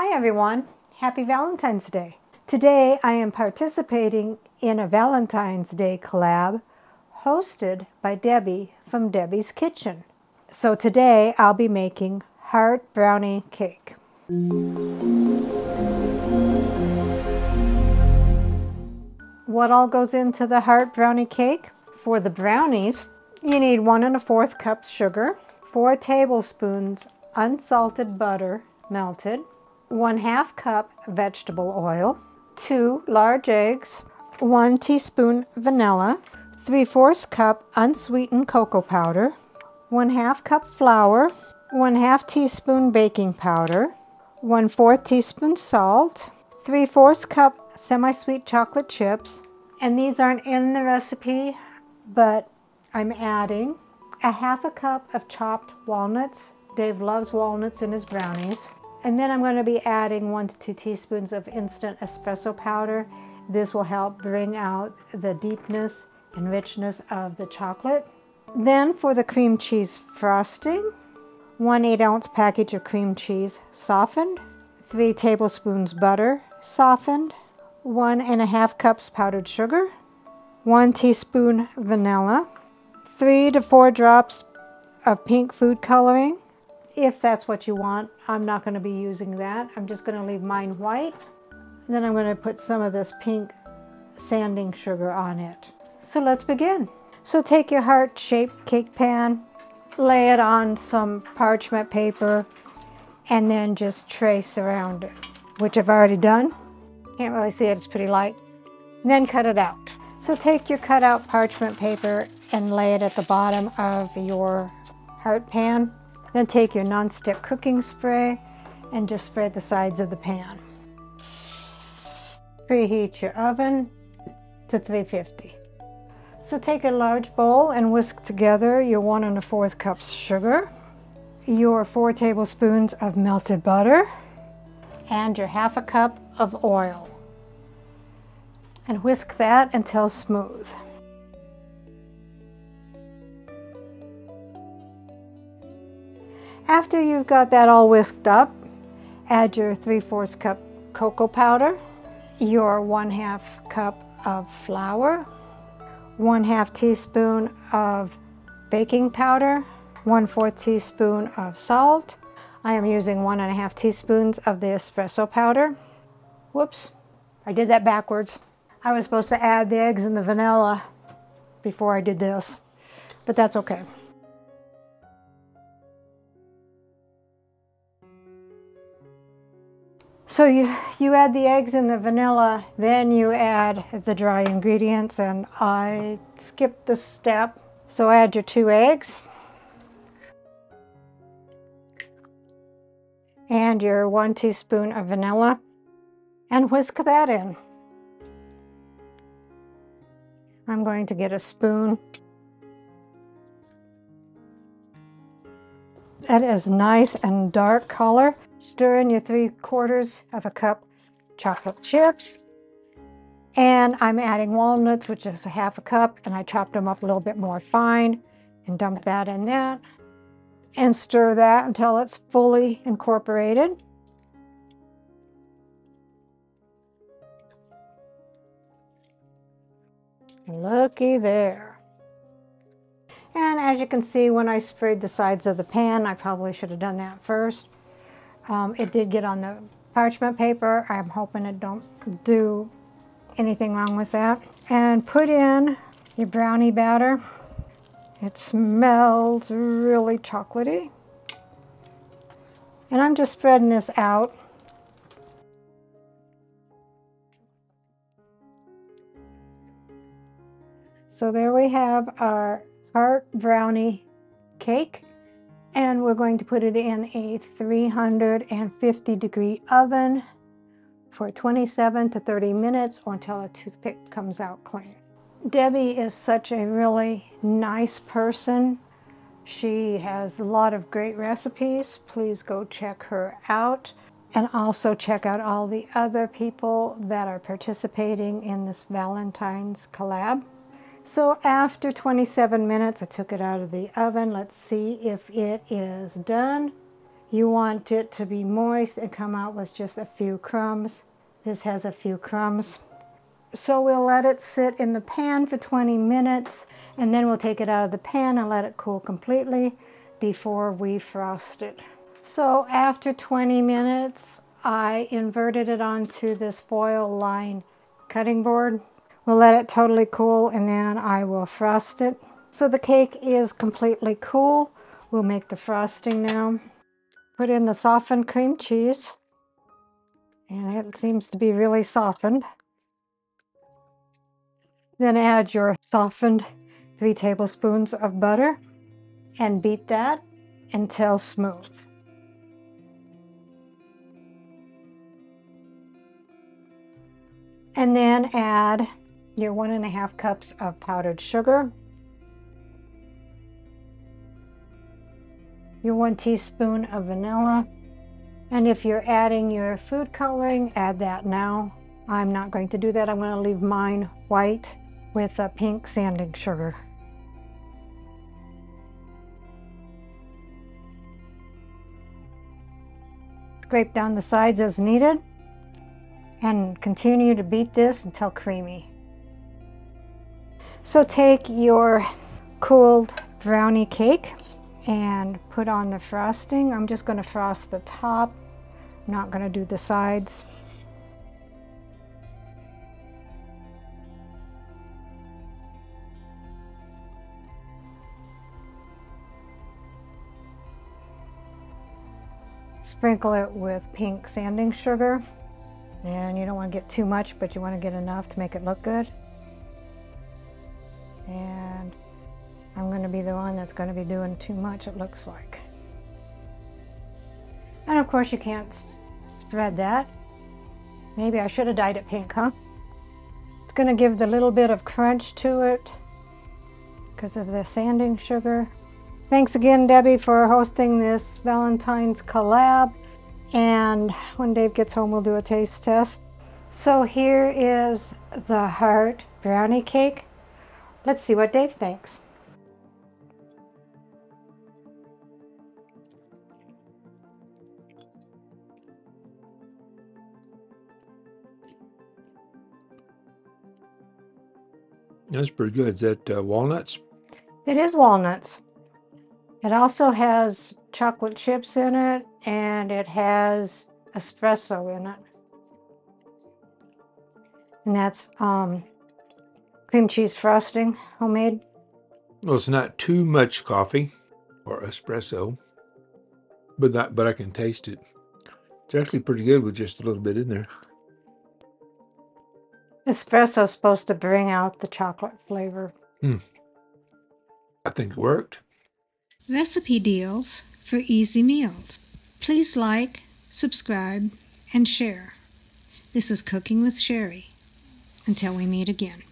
Hi everyone, happy Valentine's Day. Today I am participating in a Valentine's Day collab hosted by Debbie from Debbie's Kitchen. So today I'll be making heart brownie cake. What all goes into the heart brownie cake? For the brownies, you need 1 1/4 cups sugar, 4 tablespoons unsalted butter melted, 1/2 cup vegetable oil, 2 large eggs, 1 teaspoon vanilla, 3/4 cup unsweetened cocoa powder, 1/2 cup flour, 1/2 teaspoon baking powder, 1/4 teaspoon salt, 3/4 cup semi-sweet chocolate chips, and these aren't in the recipe, but I'm adding 1/2 cup of chopped walnuts. Dave loves walnuts in his brownies. And then I'm going to be adding 1 to 2 teaspoons of instant espresso powder. This will help bring out the deepness and richness of the chocolate. Then for the cream cheese frosting, 1 8-ounce package of cream cheese softened, 3 tablespoons butter softened, 1 1/2 cups powdered sugar, 1 teaspoon vanilla, 3 to 4 drops of pink food coloring. If that's what you want, I'm not going to be using that. I'm just going to leave mine white. And then I'm going to put some of this pink sanding sugar on it. So let's begin. So take your heart-shaped cake pan, lay it on some parchment paper, and then just trace around it, which I've already done. Can't really see it, it's pretty light. And then cut it out. So take your cut out parchment paper and lay it at the bottom of your heart pan. Then take your non-stick cooking spray and just spread the sides of the pan. Preheat your oven to 350. So take a large bowl and whisk together your 1 1/4 cups sugar, your 4 tablespoons of melted butter, and your 1/2 cup of oil. And whisk that until smooth. After you've got that all whisked up, add your 3/4 cup cocoa powder, your 1/2 cup of flour, 1/2 teaspoon of baking powder, 1/4 teaspoon of salt. I am using 1 1/2 teaspoons of the espresso powder. Whoops, I did that backwards. I was supposed to add the eggs and the vanilla before I did this, but that's okay. So you add the eggs and the vanilla, then you add the dry ingredients, and I skipped this step. So add your 2 eggs and your 1 teaspoon of vanilla and whisk that in. I'm going to get a spoon. That is nice and dark color. Stir in your 3/4 of a cup chocolate chips. And I'm adding walnuts, which is 1/2 cup, and I chopped them up a little bit more fine and dump that in that. And stir that until it's fully incorporated. Looky there. And as you can see, when I sprayed the sides of the pan, I probably should have done that first. It did get on the parchment paper. I'm hoping it don't do anything wrong with that. And put in your brownie batter. It smells really chocolatey. And I'm just spreading this out. So there we have our heart brownie cake. And we're going to put it in a 350-degree oven for 27 to 30 minutes or until a toothpick comes out clean. Debbie is such a really nice person. She has a lot of great recipes. Please go check her out. And also check out all the other people that are participating in this Valentine's collab. So after 27 minutes, I took it out of the oven. Let's see if it is done. You want it to be moist and come out with just a few crumbs. This has a few crumbs. So we'll let it sit in the pan for 20 minutes, and then we'll take it out of the pan and let it cool completely before we frost it. So after 20 minutes, I inverted it onto this foil-lined cutting board. We'll let it totally cool, and then I will frost it. So the cake is completely cool. We'll make the frosting now. Put in the softened cream cheese, and it seems to be really softened. Then add your softened 3 tablespoons of butter and beat that until smooth. And then add your 1½ cups of powdered sugar, your 1 teaspoon of vanilla, and if you're adding your food coloring, add that now. I'm not going to do that. I'm going to leave mine white with a pink sanding sugar. Scrape down the sides as needed and continue to beat this until creamy. So take your cooled brownie cake and put on the frosting. I'm just going to frost the top. I'm not going to do the sides. Sprinkle it with pink sanding sugar, and you don't want to get too much, but you want to get enough to make it look good. And I'm going to be the one that's going to be doing too much, it looks like. And of course you can't spread that. Maybe I should have dyed it pink, huh? It's going to give the little bit of crunch to it because of the sanding sugar. Thanks again, Debbie, for hosting this Valentine's collab. And when Dave gets home, we'll do a taste test. So here is the heart brownie cake. Let's see what Dave thinks. That's pretty good. Is that walnuts? It is walnuts. It also has chocolate chips in it, and it has espresso in it. And that's cream cheese frosting, homemade. Well, it's not too much coffee or espresso, but I can taste it. It's actually pretty good with just a little bit in there. Espresso is supposed to bring out the chocolate flavor. I think it worked. Recipe deals for easy meals. Please like, subscribe, and share. This is Cooking with Sherry. Until we meet again.